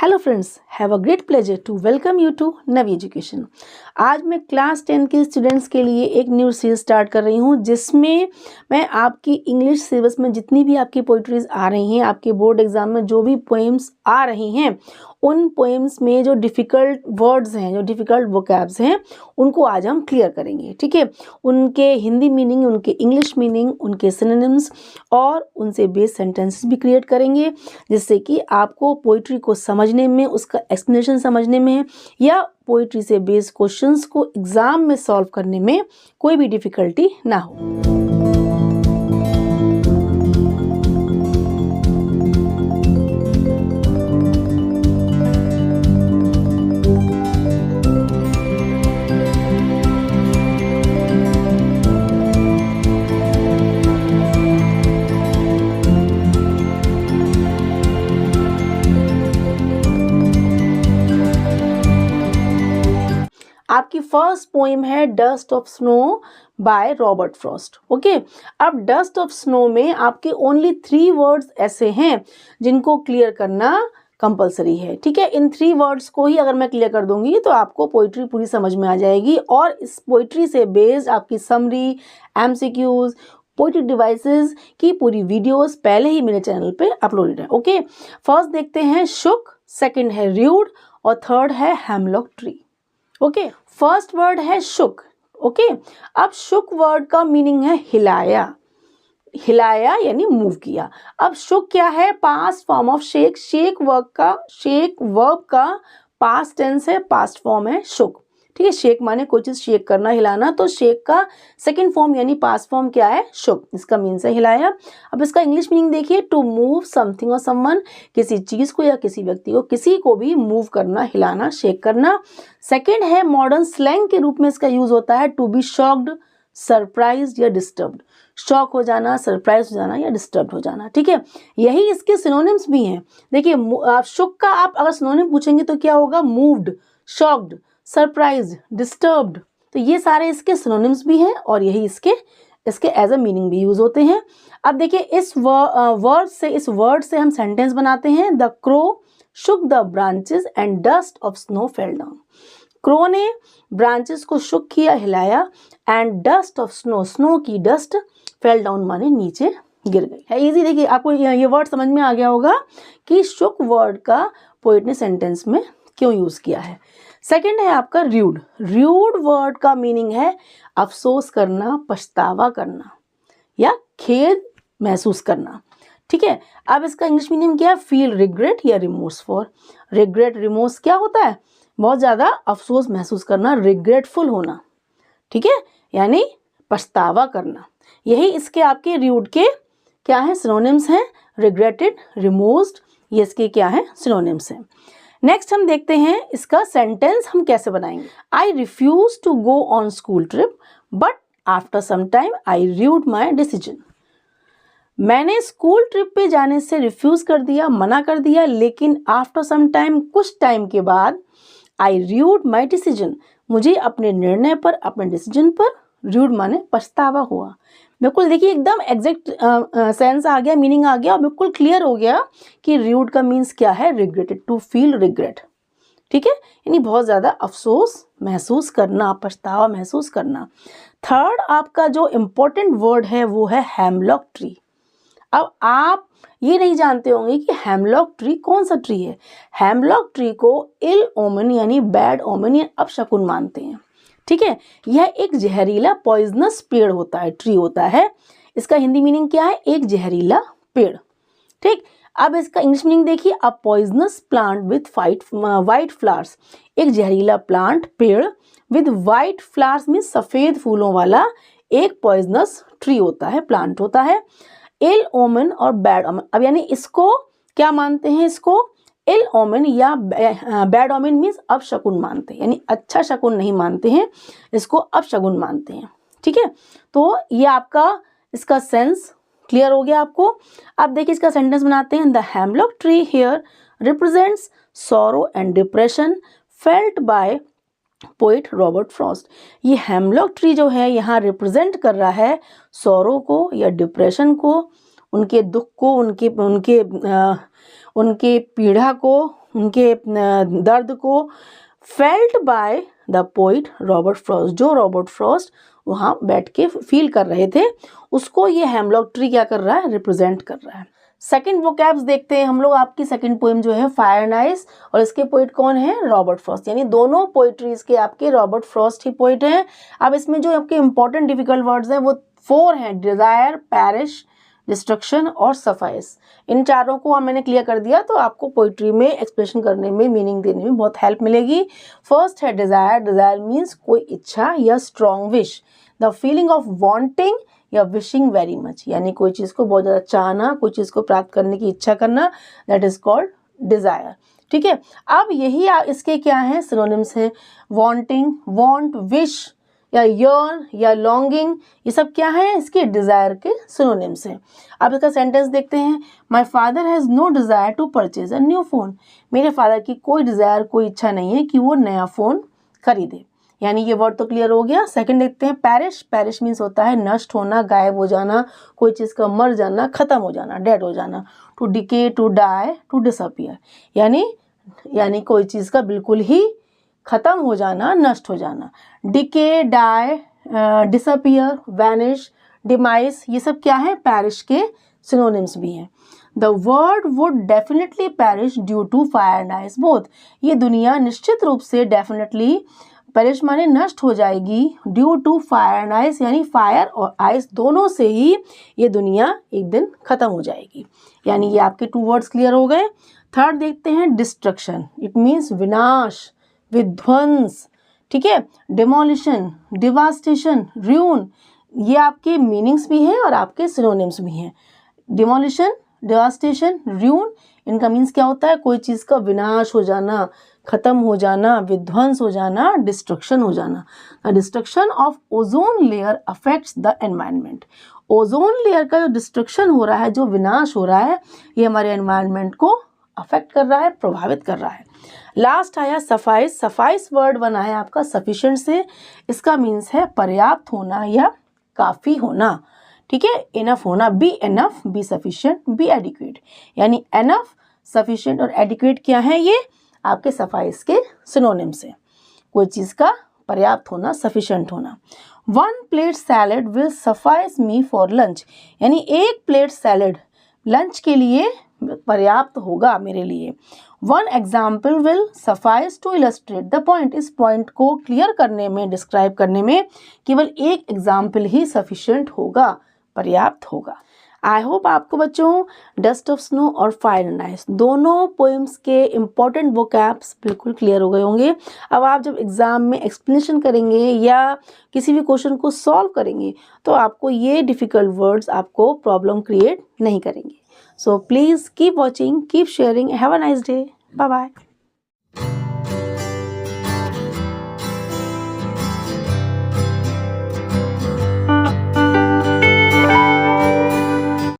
Hello friends, have a great pleasure to welcome you to Navi education. आज मैं class 10 के students के लिए एक न्यू सीरीज स्टार्ट कर रही हूँ, जिसमें मैं आपकी इंग्लिश सिलेबस में जितनी भी आपकी पोइट्रीज आ रही हैं, आपके बोर्ड एग्जाम में जो भी पोएम्स आ रही हैं, उन पोएम्स में जो डिफ़िकल्ट वर्ड्स हैं, जो डिफ़िकल्ट वोकैब्स हैं, उनको आज हम क्लियर करेंगे। ठीक है, उनके हिंदी मीनिंग, उनके इंग्लिश मीनिंग, उनके सिनोनिम्स और उनसे बेस्ड सेंटेंसेस भी क्रिएट करेंगे, जिससे कि आपको पोइट्री को समझने में, उसका एक्सप्लेनेशन समझने में या पोइट्री से बेस्ड क्वेश्चंस को एग्जाम में सॉल्व करने में कोई भी डिफ़िकल्टी ना हो। आपकी फर्स्ट पोएम है dust of snow by Robert Frost. Okay, अब डस्ट ऑफ स्नो में आपके ओनली 3 वर्ड्स ऐसे हैं जिनको क्लियर करना कंपलसरी है। ठीक है, इन 3 वर्ड्स को ही अगर मैं क्लियर कर दूंगी तो आपको पोइट्री पूरी समझ में आ जाएगी, और इस पोइट्री से बेस्ड आपकी समरी, एमसीक्यूज, पोइट्री डिवाइसेस की पूरी वीडियोस पहले ही मेरे चैनल पे अपलोडेड है। ओके, फर्स्ट देखते हैं शुक, सेकंड है र्यूड और थर्ड है hemlock tree. Okay, first word है शुक। ओके, अब शुक वर्ड का मीनिंग है हिलाया, हिलाया यानी मूव किया। अब शुक क्या है? Past form of shake, shake verb का पास्ट टेंस है, पास्ट फॉर्म है शुक। ठीक है, शेक माने कोई चीज शेक करना, हिलाना, तो शेक का सेकंड फॉर्म यानी पास्ट फॉर्म क्या है? शुक। इसका मीन्स है हिलाया। अब इसका इंग्लिश मीनिंग देखिए, टू मूव समथिंग और समवन, किसी चीज को या किसी व्यक्ति को, किसी को भी मूव करना, हिलाना, शेक करना। सेकंड है मॉडर्न स्लैंग के रूप में इसका यूज होता है टू बी शॉक्ड, सरप्राइज या डिस्टर्ब्ड। शॉक हो जाना, सरप्राइज हो जाना या डिस्टर्ब हो जाना। ठीक है, यही इसके सिनोनिम्स भी हैं। देखिए, शुक का आप अगर सिनोनिम पूछेंगे तो क्या होगा? Moved, shocked, surprise, disturbed. तो ये सारे इसके सिनोनिम्स भी हैं और यही इसके एज अ मीनिंग भी यूज होते हैं। अब देखिए, इस वर्ड से हम सेंटेंस बनाते हैं। The crow shook the branches and dust of snow fell down. Crow ने ब्रांचेस को शुक किया, हिलाया, and dust of snow, snow की डस्ट, फेल डाउन माने नीचे गिर गई। है इजी। देखिए, आपको ये वर्ड समझ में आ गया होगा कि शुक वर्ड का पोएट ने सेंटेंस में क्यों यूज किया है। सेकंड है आपका र्यूड। र्यूड वर्ड का मीनिंग है अफसोस करना, पछतावा करना या खेद महसूस करना। ठीक है, अब इसका इंग्लिश मीनिंग क्या है? फील रिग्रेट या रिमोर्स फॉर। रिग्रेट, रिमोर्स क्या होता है? बहुत ज़्यादा अफसोस महसूस करना, रिग्रेटफुल होना। ठीक है, यानी पछतावा करना। यही इसके आपके र्यूड के क्या है? सिनोनिम्स हैं। रिग्रेटेड, रिमोर्स्ड, ये इसके क्या है? सिनोनिम्स हैं। नेक्स्ट हम देखते हैं इसका सेंटेंस हम कैसे बनाएंगे। I refuse to go on school trip but after some time I rued my decision. मैंने स्कूल ट्रिप पे जाने से रिफ्यूज कर दिया, मना कर दिया, लेकिन आफ्टर सम टाइम, कुछ टाइम के बाद, आई र्यूड माई डिसीजन, मुझे अपने निर्णय पर, अपने डिसीजन पर, र्यूड माने पछतावा हुआ। बिल्कुल देखिए, एकदम एग्जैक्ट सेंस आ गया, मीनिंग आ गया और बिल्कुल क्लियर हो गया कि र्यूड का मीन्स क्या है? Regretted, to feel regret. ठीक है, यानी बहुत ज़्यादा अफसोस महसूस करना, पछतावा महसूस करना। थर्ड आपका जो इम्पोर्टेंट वर्ड है वो है हेमलॉक ट्री। अब आप ये नहीं जानते होंगे कि हेमलॉक ट्री कौन सा ट्री है। हेमलॉक ट्री को इल ओमेन यानी बैड ओमेन या अपशकुन मानते हैं। ठीक है, यह एक जहरीला पॉइजनस पेड़ होता है, ट्री होता है। इसका हिंदी मीनिंग क्या है? एक जहरीला पेड़। ठीक, अब इसका इंग्लिश मीनिंग देखिए, a poisonous plant with white flowers. एक जहरीला प्लांट, पेड़, विद वाइट फ्लावर्स में सफेद फूलों वाला एक पॉइजनस ट्री होता है, प्लांट होता है। इल ओमेन और बैड ओमेन, अब यानी इसको क्या मानते हैं? इसको इल ओमेन या बैड ओमेन मीन्स अपशकुन मानते हैं, यानी अच्छा शकुन नहीं मानते हैं, इसको अपशकुन मानते हैं। ठीक है, तो ये आपका इसका सेंस क्लियर हो गया आपको। अब देखिए इसका सेंटेंस बनाते हैं। The hemlock tree here represents sorrow and depression felt by poet Robert Frost. ये हेमलॉक ट्री जो है यहाँ रिप्रेजेंट कर रहा है सॉरो को या डिप्रेशन को, उनके दुख को, उनके पीड़ा को, उनके दर्द को felt by the poet Robert Frost, जो रॉबर्ट फ्रॉस्ट वहाँ बैठ के फील कर रहे थे, उसको ये हेमलॉक ट्री क्या कर रहा है, रिप्रेजेंट कर रहा है। सेकंड वोकैब्स देखते हैं हम लोग। आपकी सेकंड पोएम जो है फायर एंड आइस, और इसके पोइट कौन है, रॉबर्ट फ्रॉस्ट, यानी दोनों पोइट्रीज के आपके रॉबर्ट फ्रॉस्ट ही पोइट हैं। अब इसमें जो आपके इंपॉर्टेंट डिफिकल्ट वर्ड्स हैं वो 4 हैं, डिजायर, पैरिश, डिस्ट्रक्शन और सफाइस। इन चारों को मैंने क्लियर कर दिया तो आपको पोइट्री में एक्सप्रेशन करने में, मीनिंग देने में बहुत हेल्प मिलेगी। फर्स्ट है डिजायर। डिजायर मीन्स कोई इच्छा या strong wish, the feeling of wanting या विशिंग वेरी मच, यानी कोई चीज़ को बहुत ज़्यादा चाहना, कोई चीज़ को प्राप्त करने की इच्छा करना, दैट इज कॉल्ड डिजायर। ठीक है, अब यही इसके क्या हैं, सिनोनिम्स हैं। वांटिंग, वांट, विश या यर्न या लॉन्गिंग, ये सब क्या है, इसके डिजायर के सिनोनिम्स हैं। अब इसका सेंटेंस देखते हैं। My father has no desire to purchase a new phone, मेरे फादर की कोई डिजायर, कोई इच्छा नहीं है कि वो नया फ़ोन खरीदे, यानी ये वर्ड तो क्लियर हो गया। सेकंड देखते हैं पैरिश। पैरिश मीन्स होता है नष्ट होना, गायब हो जाना, कोई चीज़ का मर जाना, ख़त्म हो जाना, डेड हो जाना। To decay, to die, to disappear, यानी कोई चीज़ का बिल्कुल ही ख़त्म हो जाना, नष्ट हो जाना। Decay, die, disappear, vanish, demise, ये सब क्या है, पैरिश के सिनोनिम्स भी हैं। The world would definitely perish due to fire and ice both, ये दुनिया निश्चित रूप से डेफिनेटली, पैरिश माने नष्ट हो जाएगी, due to fire and ice, यानी फायर और आइस दोनों से ही ये दुनिया एक दिन खत्म हो जाएगी। यानी ये आपके 2 वर्ड्स क्लियर हो गए। थर्ड देखते हैं डिस्ट्रक्शन। इट मीन्स विनाश, विध्वंस। ठीक है, डिमोलिशन, डिवास्टेशन, र्यून, ये आपके मीनिंग्स भी हैं और आपके सिनोनिम्स भी हैं। डिमोलिशन, डिवास्टेशन, र्यून, इनका मीन्स क्या होता है, कोई चीज़ का विनाश हो जाना, खत्म हो जाना, विध्वंस हो जाना, डिस्ट्रक्शन हो जाना। The destruction of ozone layer affects the environment, ozone layer का जो डिस्ट्रक्शन हो रहा है, जो विनाश हो रहा है, ये हमारे एनवायरनमेंट को अफेक्ट कर रहा है, प्रभावित कर रहा है। लास्ट आया सफाइस। सफाइस वर्ड बना है आपका सफिशिएंट से, इसका मीन्स है पर्याप्त होना या काफ़ी होना। ठीक है, इनफ होना, be enough, be sufficient, B adequate, यानी इनफ, सफिशिएंट और एडिक्वेट क्या है, ये आपके सफाइस के सिनोनिम्स हैं। कोई चीज़ का पर्याप्त होना, सफिशिएंट होना। 1 plate salad will suffice me for lunch, यानी 1 प्लेट सैलड लंच के लिए पर्याप्त होगा मेरे लिए। 1 example will suffice to illustrate the point, इस पॉइंट को क्लियर करने में, डिस्क्राइब करने में केवल 1 एग्जाम्पल ही सफिशिएंट होगा, पर्याप्त होगा। आई होप आपको बच्चों डस्ट ऑफ स्नो और फायर एंड आइस दोनों पोएम्स के इम्पॉर्टेंट वोकैब्स बिल्कुल क्लियर हो गए होंगे। अब आप जब एग्ज़ाम में एक्सप्लेनेशन करेंगे या किसी भी क्वेश्चन को सॉल्व करेंगे तो आपको ये डिफ़िकल्ट वर्ड्स आपको प्रॉब्लम क्रिएट नहीं करेंगे। So please keep watching, keep sharing, have a nice day, bye bye.